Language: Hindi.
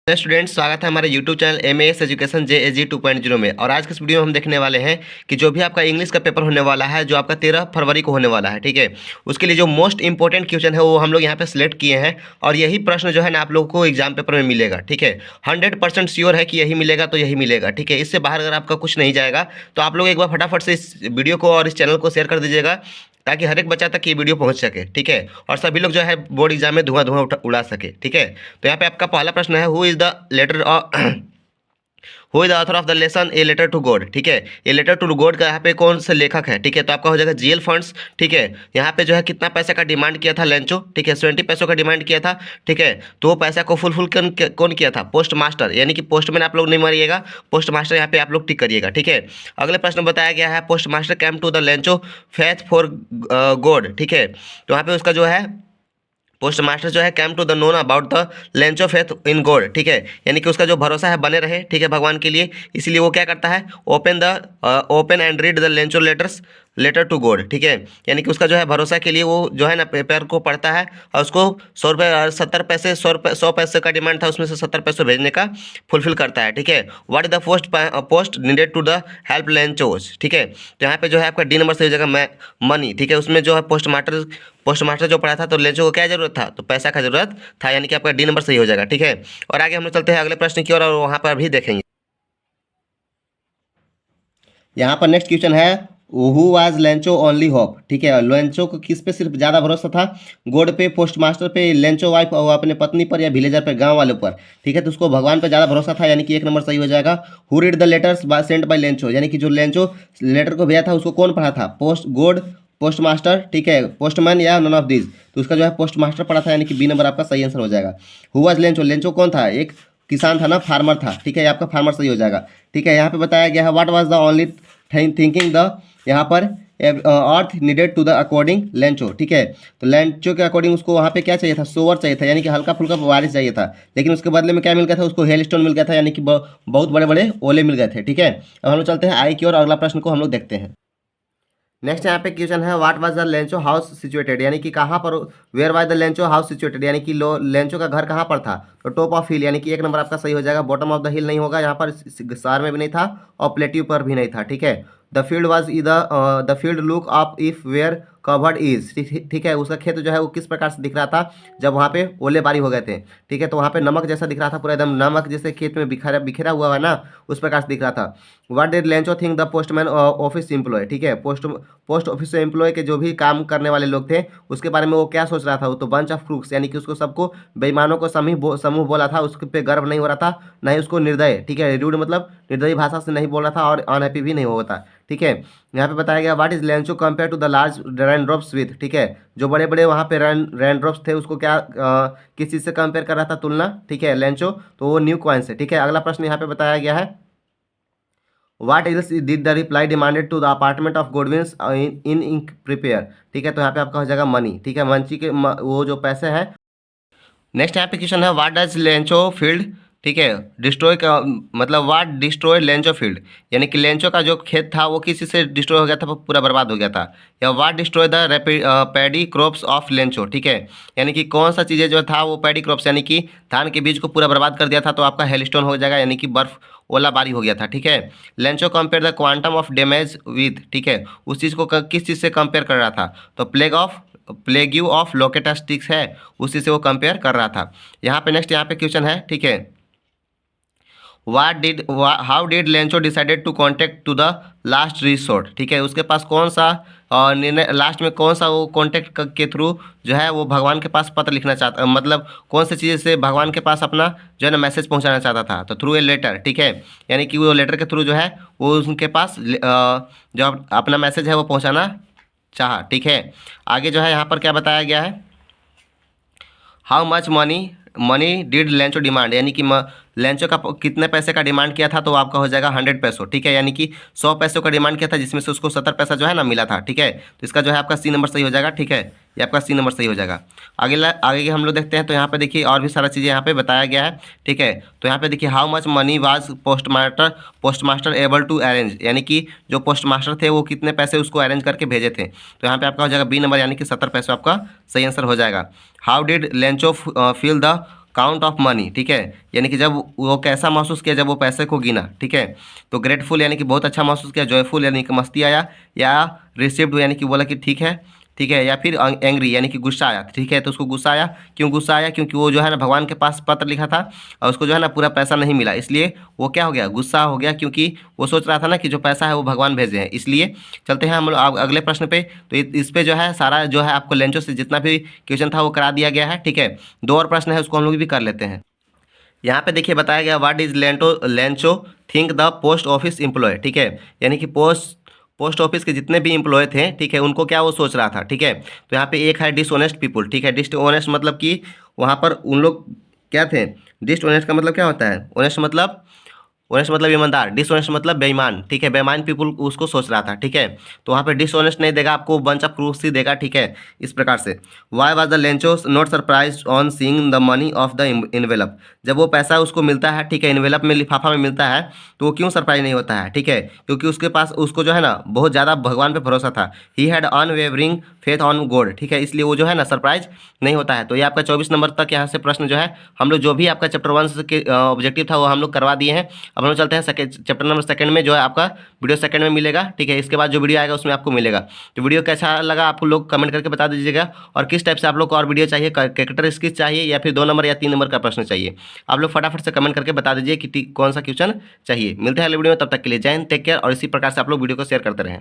स्टूडेंट्स, स्वागत है हमारे YouTube channel MAS education JAG 2.0 में। और आज के इस वीडियो में हम देखने वाले हैं कि जो भी आपका इंग्लिश का पेपर होने वाला है, जो आपका 13 फरवरी को होने वाला है, ठीक है, उसके लिए जो मोस्ट इंपॉर्टेंट क्वेश्चन है वो हम लोग यहाँ पे सिलेक्ट किए हैं। और यही प्रश्न जो है ना आप लोगों को एग्जाम पेपर में मिलेगा, ठीक है। 100% श्योर है कि यही मिलेगा तो यही मिलेगा, ठीक है। इससे बाहर अगर आपका कुछ नहीं जाएगा तो आप लोग एक बार फटाफट से इस वीडियो को और इस चैनल को शेयर कर दीजिएगा, ताकि हर एक बच्चा तक ये वीडियो पहुंच सके, ठीक है। और सभी लोग जो है बोर्ड एग्जाम में धुआं धुआं उड़ा सके, ठीक है। तो यहाँ पे आपका पहला प्रश्न है, who is the letter who is the author of the lesson a letter to God, ठीक है। ए लेटर टू गॉड का यहाँ पे कौन से लेखक है, ठीक है। तो आपका हो जाएगा जीएल फंड्स, ठीक है। यहाँ पे जो है कितना पैसे का डिमांड किया था लेंचो, ठीक है, 70 पैसों का डिमांड किया था, ठीक है। तो वो पैसा को फुलफिल कौन किया था? पोस्ट मास्टर, यानी कि पोस्टमैन आप लोग नहीं मारिएगा, पोस्ट मास्टर यहाँ पे आप लोग टिक करिएगा, ठीक है। अगले प्रश्न बताया गया है, post master came to the Lencho faith for God, ठीक है। तो यहाँ पे उसका जो है पोस्ट मास्टर जो है came to the known about the Lencho faith in God, ठीक है। यानी कि उसका जो भरोसा है बने रहे, ठीक है, भगवान के लिए, इसीलिए वो क्या करता है, open and read the Lencho letter to God, ठीक है। यानी कि उसका जो है भरोसा के लिए वो जो है ना पेपर को पढ़ता है और उसको 100 रुपये 70 पैसे 100 पैसे का डिमांड था, उसमें से 70 पैसे भेजने का फुलफिल करता है, ठीक है। What is the post needed to the help Lencho's, ठीक है। तो यहाँ पे जो है आपका डी नंबर सही हो जाएगा मनी, ठीक है। उसमें जो है पोस्ट मास्टर जो पढ़ा था तो लेंचो को क्या जरूरत था, तो पैसा का जरूरत था, यानी कि आपका डी नंबर सही हो जाएगा, ठीक है। और आगे हम लोग चलते हैं अगले प्रश्न की ओर और वहाँ पर भी देखेंगे। यहाँ पर नेक्स्ट क्वेश्चन है, who was Lencho only hope, ठीक है। लेंचो को किस पे सिर्फ ज़्यादा भरोसा था? गॉड पे, पोस्ट मास्टर पे, लेंचो वाइफ और अपने पत्नी पर, या विलेजर पे, गांव वालों पर, ठीक है। तो उसको भगवान पे ज़्यादा भरोसा था, यानी कि एक नंबर सही हो जाएगा। Who read the letters sent by Lencho, यानी कि जो लेंचो लेटर को भेजा था उसको कौन पढ़ा था? पोस्ट मास्टर, ठीक है, पोस्टमैन या नन ऑफ दिस। तो उसका जो है पोस्ट मास्टर पढ़ा था, यानी कि बी नंबर आपका सही आंसर हो जाएगा। हु वाज लेंचो, लेंचो कौन था? एक किसान था ना, फार्मर था, ठीक है। आपका फार्मर सही हो जाएगा, ठीक है। यहाँ पे बताया गया है, what was the only thinking the, यहाँ पर earth needed to the according Lencho, ठीक है। तो लेंचो के अकॉर्डिंग उसको वहाँ पे क्या चाहिए था? सोवर चाहिए था, यानी कि हल्का फुल्का बारिश चाहिए था। लेकिन उसके बदले में क्या मिल गया था? उसको हेल स्टोन मिल गया था, यानी कि बहुत बड़े बड़े ओले मिल गए थे, ठीक है। अब हम लोग चलते हैं आई की ओर, अगला प्रश्न को हम लोग देखते हैं। नेक्स्ट यहाँ पे क्वेश्चन है, what was the Lencho house situated, यानी कि कहाँ पर, where was the Lencho house situated, यानी कि लेंचो का घर कहाँ पर था? तो टॉप ऑफ हिल, यानी कि एक नंबर आपका सही हो जाएगा। बॉटम ऑफ द हिल नहीं होगा, यहाँ पर सार में भी नहीं था और प्लेट्यू पर भी नहीं था, ठीक है। The field was the field look up if where covered is, ठीक है। उसका खेत जो है वो किस प्रकार से दिख रहा था जब वहाँ पे ओले बारी हो गए थे, ठीक है। तो वहाँ पे नमक जैसा दिख रहा था, पूरा एकदम नमक जैसे खेत में बिखरा हुआ है ना, उस प्रकार से दिख रहा था। What did Lencho think the postman office employ, ठीक है। पोस्ट ऑफिस एम्प्लॉय के जो भी काम करने वाले लोग थे उसके बारे में वो क्या सोच रहा था? वो तो बंच ऑफ क्रूक्स, यानी कि उसको सबको बेईमानों को समूह बोला था, उसके पे गर्व नहीं हो रहा था, ना ही उसको निर्दय, ठीक है, रूड मतलब निर्दयी भाषा से नहीं बोल रहा था, और अनहैप्पी भी नहीं हुआ था, ठीक है। यहाँ पे बताया गया, what is Lencho compare to the large raindrops with, ठीक है। जो बड़े बड़े वहाँ पे रेनड्रॉप्स थे उसको क्या किस चीज़ से कंपेयर कर रहा था? तुलना, ठीक है, लेंचो, तो वो न्यू कॉइन से, ठीक है। अगला प्रश्न यहाँ पे बताया गया है, what else did the reply demanded to the apartment of Godwins in ink prepare, ठीक है। तो यहाँ पे आपका हो जाएगा मनी, ठीक है, मंची के वो जो पैसे हैं। नेक्स्ट यहाँ पे क्वेश्चन है, व्हाट डज लेंचो फील्ड, ठीक है, डिस्ट्रॉय का मतलब व्हाट डिस्ट्रॉय लेंचो फील्ड, यानी कि लेंचो का जो खेत था वो किसी से डिस्ट्रॉय हो गया था, पूरा बर्बाद हो गया था। या what destroy the paddy crops of Lencho, ठीक है, यानी कि कौन सा चीज़ें जो था वो पैडी क्रॉप्स यानी कि धान के बीज को पूरा बर्बाद कर दिया था। तो आपका हेलस्टोन हो जाएगा, यानी कि बर्फ ओला बारी हो गया था, ठीक है। Lencho compare the quantum of damage with, ठीक है, उस चीज़ को किस चीज़ से कंपेयर कर रहा था? तो प्लेग्यू ऑफ लोकेटास्टिक्स है, उसी से वो कंपेयर कर रहा था। यहाँ पे नेक्स्ट यहाँ पे क्वेश्चन है, ठीक है, how did Lencho decided to contact to the last resort, ठीक है। उसके पास कौन सा निर्णय, लास्ट में कौन सा वो कॉन्टेक्ट के थ्रू जो है वो भगवान के पास पत्र लिखना चाहता, मतलब कौन सी चीज़ से भगवान के पास अपना जो है ना मैसेज पहुंचाना चाहता था? तो थ्रू ए लेटर, ठीक है, यानी कि वो लेटर के थ्रू जो है वो उनके पास जो अपना मैसेज है वो पहुँचाना चाहा, ठीक है। आगे जो है यहाँ पर क्या बताया गया है, how much money did Lencho demand, यानी कि लेंचो का कितने पैसे का डिमांड किया था? तो आपका हो जाएगा 100 पैसों, ठीक है, यानी कि 100 पैसों का डिमांड किया था, जिसमें से उसको 70 पैसा जो है ना मिला था, ठीक है। तो इसका जो है आपका सी नंबर सही हो जाएगा, ठीक है, ये आपका सी नंबर सही हो जाएगा। आगे के हम लोग देखते हैं, तो यहाँ पे देखिए और भी सारा चीज़ें यहाँ पे बताया गया है, ठीक है। तो यहाँ पे देखिए, how much money was post master able to arrange, यानी कि जो पोस्ट मास्टर थे वो कितने पैसे उसको अरेंज करके भेजे थे? तो यहाँ पे आपका हो जाएगा बी नंबर, यानी कि 70 पैसे आपका सही आंसर हो जाएगा। How did Lencho feel the count of money, ठीक है, यानी कि जब वो कैसा महसूस किया जब वो पैसे को गिना, ठीक है। तो ग्रेटफुल यानी कि बहुत अच्छा महसूस किया, जॉयफुल यानी कि मस्ती आया, या रिसीव्ड यानी कि बोला कि ठीक है, ठीक है, या फिर एंग्री यानी कि गुस्सा आया, ठीक है। तो उसको गुस्सा आया, क्यों गुस्सा आया, क्योंकि वो जो है ना भगवान के पास पत्र लिखा था और उसको जो है ना पूरा पैसा नहीं मिला, इसलिए वो क्या हो गया, गुस्सा हो गया, क्योंकि वो सोच रहा था ना कि जो पैसा है वो भगवान भेजे हैं। इसलिए चलते हैं हम लोग अगले प्रश्न पे। तो इस पे जो है सारा जो है आपको लेंचो से जितना भी क्वेश्चन था वो करा दिया गया है, ठीक है। दो और प्रश्न है उसको हम लोग भी कर लेते हैं। यहाँ पे देखिए बताया गया what is Lencho think the post office employ, ठीक है, यानी कि पोस्ट ऑफिस के जितने भी एम्प्लॉय थे, ठीक है, उनको क्या वो सोच रहा था, ठीक है। तो यहाँ पे एक है डिसऑनेस्ट पीपुल, ठीक है, डिसऑनेस्ट मतलब कि वहाँ पर उन लोग क्या थे, डिसऑनेस्ट का मतलब क्या होता है, ऑनेस्ट मतलब ईमानदार, डिसऑनेस्ट मतलब बेईमान, ठीक है, बेईमान पीपल उसको सोच रहा था, ठीक है। तो वहाँ पे डिसऑनेस्ट नहीं देगा आपको, बंच ऑफ क्रूस ही देगा, ठीक है, इस प्रकार से। Why was the Lencho not surprise on seeing the money of the envelope, जब वो पैसा उसको मिलता है, ठीक है, इन्वेलप में लिफाफा में मिलता है, तो वो क्यों सरप्राइज नहीं होता है, ठीक है, क्योंकि उसके पास उसको जो है ना बहुत ज़्यादा भगवान पे भरोसा था। He had unwavering faith on God, ठीक है, इसलिए वो जो है ना सरप्राइज नहीं होता है। तो ये आपका 24 नंबर तक यहाँ से प्रश्न जो है हम लोग जो भी आपका चैप्टर 1 के ऑब्जेक्टिव था वो हम लोग करवा दिए हैं। अब हम लोग चलते हैं चैप्टर नंबर 2 में, जो है आपका वीडियो 2 में मिलेगा, ठीक है, इसके बाद जो वीडियो आएगा उसमें आपको मिलेगा। तो वीडियो कैसा लगा आप लोग कमेंट करके बता दीजिएगा, और किस टाइप से आप लोग को और वीडियो चाहिए, कैरेक्टर स्किल्स चाहिए या फिर 2 नंबर या 3 नंबर का प्रश्न चाहिए, आप लोग फटाफट से कमेंट करके बता दीजिए कि कौन सा क्वेश्चन चाहिए। मिलते हैं अगले वीडियो में, तब तक के लिए जय हिंद, टेक केयर, और इसी प्रकार से आप लोग वीडियो को शेयर करते रहें।